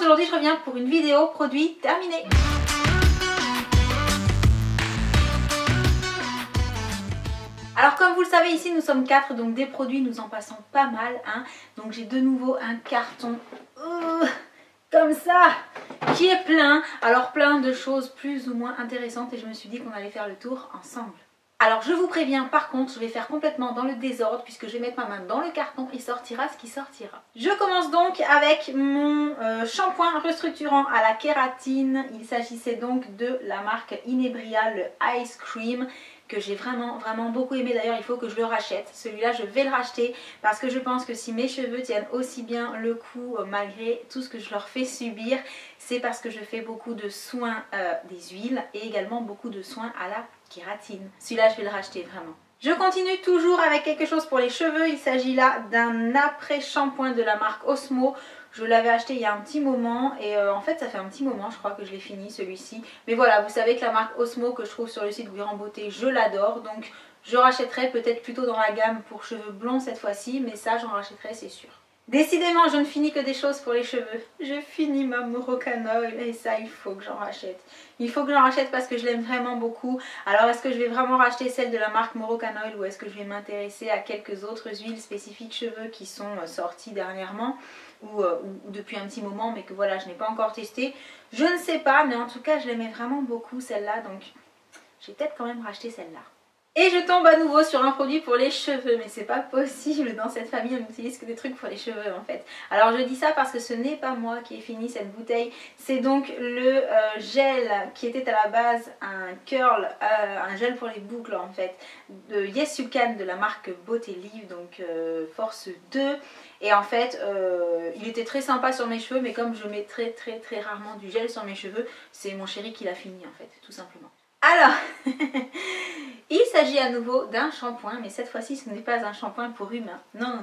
aujourd'hui je reviens pour une vidéo produit terminée. Alors comme vous le savez ici nous sommes 4, donc des produits nous en passons pas mal hein. Donc j'ai de nouveau un carton comme ça qui est plein. Alors plein de choses plus ou moins intéressantes et je me suis dit qu'on allait faire le tour ensemble. Alors je vous préviens, par contre je vais faire complètement dans le désordre puisque je vais mettre ma main dans le carton et sortira ce qui sortira. Je commence donc avec mon shampoing restructurant à la kératine. Il s'agissait donc de la marque Inebria, le Ice Cream, que j'ai vraiment beaucoup aimé. D'ailleurs il faut que je le rachète. Celui-là je vais le racheter parce que je pense que si mes cheveux tiennent aussi bien le coup malgré tout ce que je leur fais subir, c'est parce que je fais beaucoup de soins des huiles et également beaucoup de soins à la kératine. Celui-là je vais le racheter vraiment. Je continue toujours avec quelque chose pour les cheveux. Il s'agit là d'un après-shampoing de la marque Osmo. Je l'avais acheté il y a un petit moment et en fait ça fait un petit moment je crois que je l'ai fini celui-ci. Mais voilà, vous savez que la marque Osmo que je trouve sur le site Guérande Beauté, je l'adore. Donc je rachèterai peut-être plutôt dans la gamme pour cheveux blonds cette fois-ci, mais ça j'en rachèterai c'est sûr. Décidément je ne finis que des choses pour les cheveux. Je finis ma Moroccan Oil et ça il faut que j'en rachète. Il faut que j'en rachète parce que je l'aime vraiment beaucoup. Alors est-ce que je vais vraiment racheter celle de la marque Moroccan Oil ou est-ce que je vais m'intéresser à quelques autres huiles spécifiques cheveux qui sont sorties dernièrement ou depuis un petit moment mais que voilà je n'ai pas encore testé. Je ne sais pas, mais en tout cas je l'aimais vraiment beaucoup celle-là, donc j'ai peut-être quand même racheté celle-là. Et je tombe à nouveau sur un produit pour les cheveux, mais c'est pas possible, dans cette famille on n'utilise que des trucs pour les cheveux en fait. Alors je dis ça parce que ce n'est pas moi qui ai fini cette bouteille, c'est donc le gel qui était à la base un curl, un gel pour les boucles en fait, de Yes You Can de la marque Beauté Live, donc Force 2. Et en fait il était très sympa sur mes cheveux, mais comme je mets très rarement du gel sur mes cheveux, c'est mon chéri qui l'a fini en fait, tout simplement. Alors, il s'agit à nouveau d'un shampoing, mais cette fois-ci ce n'est pas un shampoing pour humains. Non.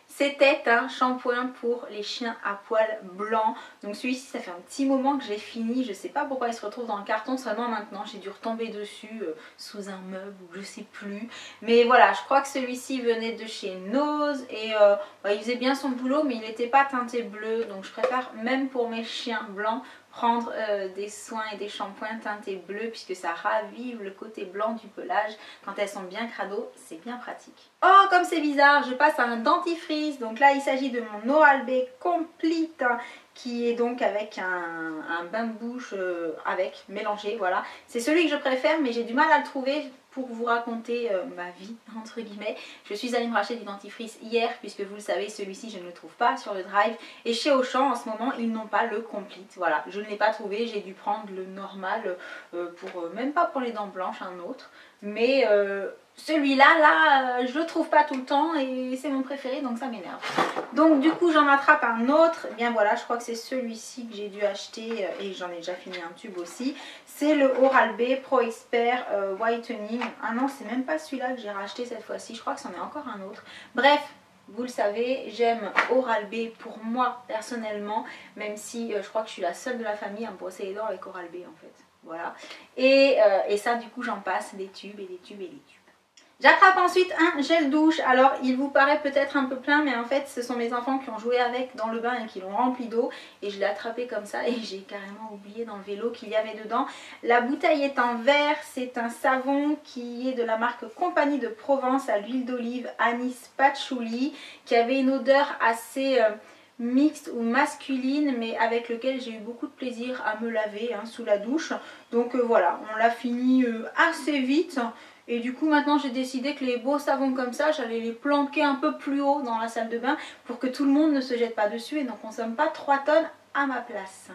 C'était un shampoing pour les chiens à poils blancs. Donc celui-ci ça fait un petit moment que j'ai fini. Je ne sais pas pourquoi il se retrouve dans le carton seulement maintenant. J'ai dû retomber dessus sous un meuble ou je sais plus. Mais voilà, je crois que celui-ci venait de chez Nose et il faisait bien son boulot, mais il n'était pas teinté bleu. Donc je préfère même pour mes chiens blancs prendre des soins et des shampoings teintés bleus puisque ça ravive le côté blanc du pelage. Quand elles sont bien crado, c'est bien pratique. Oh comme c'est bizarre, je passe à un dentifrice. Donc là il s'agit de mon Oral-B Complete qui est donc avec un bain de bouche mélangé, voilà. C'est celui que je préfère mais j'ai du mal à le trouver. Pour vous raconter ma vie entre guillemets, je suis allée me racheter du dentifrice hier puisque vous le savez celui-ci je ne le trouve pas sur le Drive et chez Auchan en ce moment ils n'ont pas le Complete, voilà, je ne l'ai pas trouvé, j'ai dû prendre le normal même pas pour les dents blanches, un autre, mais celui-là je le trouve pas tout le temps et c'est mon préféré donc ça m'énerve. Donc du coup j'en attrape un autre, et bien voilà je crois que c'est celui-ci que j'ai dû acheter et j'en ai déjà fini un tube aussi. C'est le Oral-B Pro Expert Whitening. Ah non c'est même pas celui-là que j'ai racheté cette fois-ci, je crois que c'en est encore un autre. Bref, vous le savez, j'aime Oral-B pour moi personnellement, même si je crois que je suis la seule de la famille à me brosser les dents avec Oral-B en fait. Voilà. Et ça du coup j'en passe des tubes et des tubes et des tubes. J'attrape ensuite un gel douche. Alors il vous paraît peut-être un peu plein mais en fait ce sont mes enfants qui ont joué avec dans le bain et qui l'ont rempli d'eau et je l'ai attrapé comme ça et j'ai carrément oublié dans le vélo qu'il y avait dedans. La bouteille est en verre, c'est un savon qui est de la marque Compagnie de Provence à l'huile d'olive anis patchouli qui avait une odeur assez mixte ou masculine mais avec lequel j'ai eu beaucoup de plaisir à me laver sous la douche. Donc voilà, on l'a fini assez vite. Et du coup maintenant j'ai décidé que les beaux savons comme ça, j'allais les planquer un peu plus haut dans la salle de bain pour que tout le monde ne se jette pas dessus et n'en consomme pas 3 tonnes à ma place.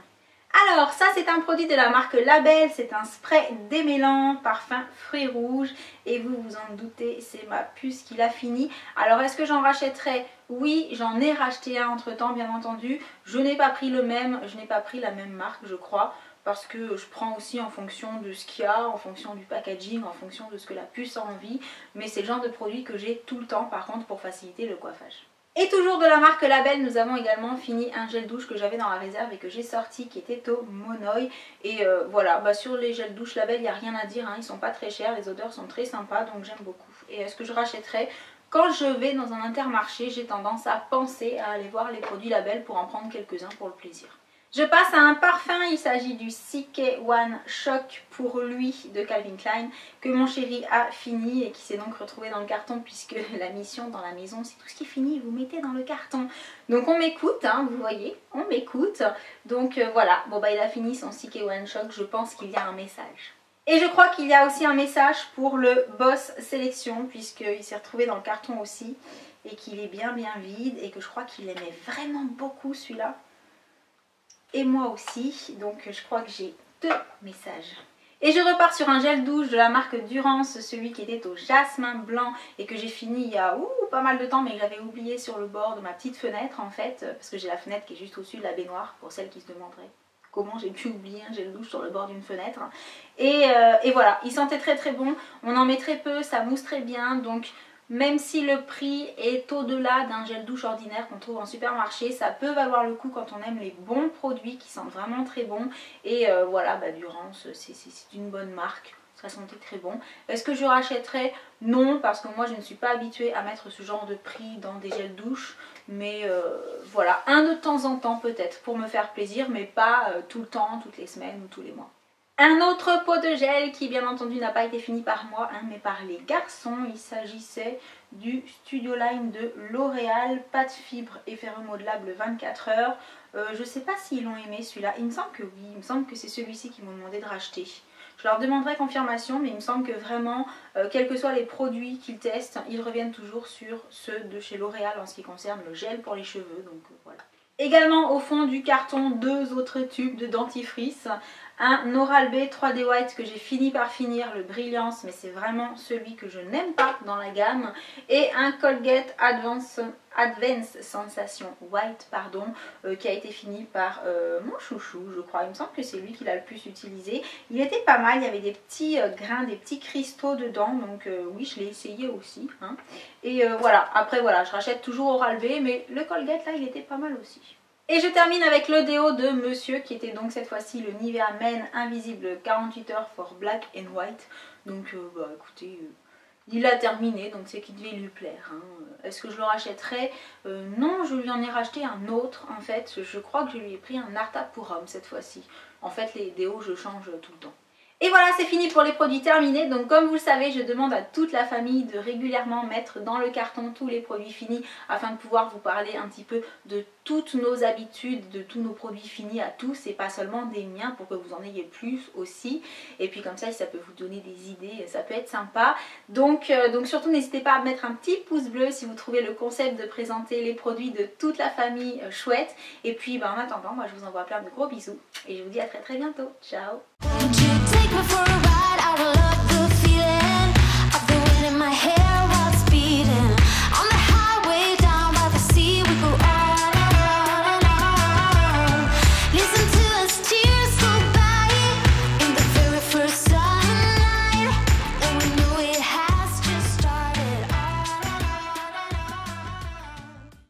Alors ça c'est un produit de la marque Label, c'est un spray démêlant parfum fruits rouges et vous vous en doutez c'est ma puce qui l'a fini. Alors est-ce que j'en rachèterai? Oui, j'en ai racheté un entre temps bien entendu, je n'ai pas pris le même, je n'ai pas pris la même marque je crois. Parce que je prends aussi en fonction de ce qu'il y a, en fonction du packaging, en fonction de ce que la puce a envie. Mais c'est le genre de produit que j'ai tout le temps par contre pour faciliter le coiffage. Et toujours de la marque Label, nous avons également fini un gel douche que j'avais dans la réserve et que j'ai sorti qui était au Monoï. Et voilà, sur les gels douche Label il n'y a rien à dire, ils sont pas très chers, les odeurs sont très sympas donc j'aime beaucoup. Et est-ce que je rachèterai? Quand je vais dans un intermarché, j'ai tendance à penser à aller voir les produits Label pour en prendre quelques-uns pour le plaisir. Je passe à un parfum, il s'agit du CK One Shock pour lui de Calvin Klein que mon chéri a fini et qui s'est donc retrouvé dans le carton puisque la mission dans la maison c'est tout ce qui finit, vous mettez dans le carton. Donc on m'écoute, hein, vous voyez, on m'écoute. Donc voilà, bon bah il a fini son CK One Shock, je pense qu'il y a un message. Et je crois qu'il y a aussi un message pour le Boss Sélection puisqu'il s'est retrouvé dans le carton aussi et qu'il est bien vide et que je crois qu'il aimait vraiment beaucoup celui-là. Et moi aussi, donc je crois que j'ai 2 messages. Et je repars sur un gel douche de la marque Durance, celui qui était au jasmin blanc et que j'ai fini il y a pas mal de temps mais que j'avais oublié sur le bord de ma petite fenêtre en fait, parce que j'ai la fenêtre qui est juste au-dessus de la baignoire pour celles qui se demanderaient comment j'ai pu oublier un gel douche sur le bord d'une fenêtre. Et voilà, il sentait très bon, on en met très peu, ça mousse très bien, donc même si le prix est au-delà d'un gel douche ordinaire qu'on trouve en supermarché, ça peut valoir le coup quand on aime les bons produits qui sentent vraiment très bon. Et voilà, bah, Durance, c'est une bonne marque, ça sentait très bon. Est-ce que je rachèterais? Non, parce que moi je ne suis pas habituée à mettre ce genre de prix dans des gels douche. Mais voilà, un de temps en temps peut-être pour me faire plaisir, mais pas tout le temps, toutes les semaines ou tous les mois. Un autre pot de gel qui bien entendu n'a pas été fini par moi hein, mais par les garçons. Il s'agissait du Studio Line de L'Oréal, pâte fibre effet remodelable 24 heures. Je sais pas s'ils l'ont aimé celui-là, il me semble que oui, il me semble que c'est celui-ci qu'ils m'ont demandé de racheter. Je leur demanderai confirmation mais il me semble que vraiment, quels que soient les produits qu'ils testent, ils reviennent toujours sur ceux de chez L'Oréal en ce qui concerne le gel pour les cheveux, donc voilà. Également au fond du carton, 2 autres tubes de dentifrice. Un Oral-B 3D White que j'ai fini par finir, le Brilliance, mais c'est vraiment celui que je n'aime pas dans la gamme. Et un Colgate Advance Sensation White, pardon, qui a été fini par mon chouchou, je crois. Il me semble que c'est lui qui l'a le plus utilisé. Il était pas mal, il y avait des petits grains, des petits cristaux dedans, donc oui, je l'ai essayé aussi. Hein. Et voilà, après voilà, je rachète toujours Oral-B, mais le Colgate là, il était pas mal aussi. Et je termine avec le déo de Monsieur qui était donc cette fois-ci le Nivea Men Invisible 48 heures for Black and White. Donc bah écoutez, il a terminé donc c'est qu'il devait lui plaire. Hein. Est-ce que je le rachèterai? Non, je lui en ai racheté un autre en fait. Je crois que je lui ai pris un Arta pour homme cette fois-ci. En fait les déos je change tout le temps. Et voilà, c'est fini pour les produits terminés. Donc comme vous le savez, je demande à toute la famille de régulièrement mettre dans le carton tous les produits finis afin de pouvoir vous parler un petit peu de toutes nos habitudes, de tous nos produits finis à tous et pas seulement des miens pour que vous en ayez plus aussi. Et puis comme ça, si ça peut vous donner des idées, ça peut être sympa. Donc surtout n'hésitez pas à mettre un petit pouce bleu si vous trouvez le concept de présenter les produits de toute la famille chouette. Et puis en attendant, moi je vous envoie plein de gros bisous et je vous dis à très bientôt. Ciao! Take me for a ride, I love the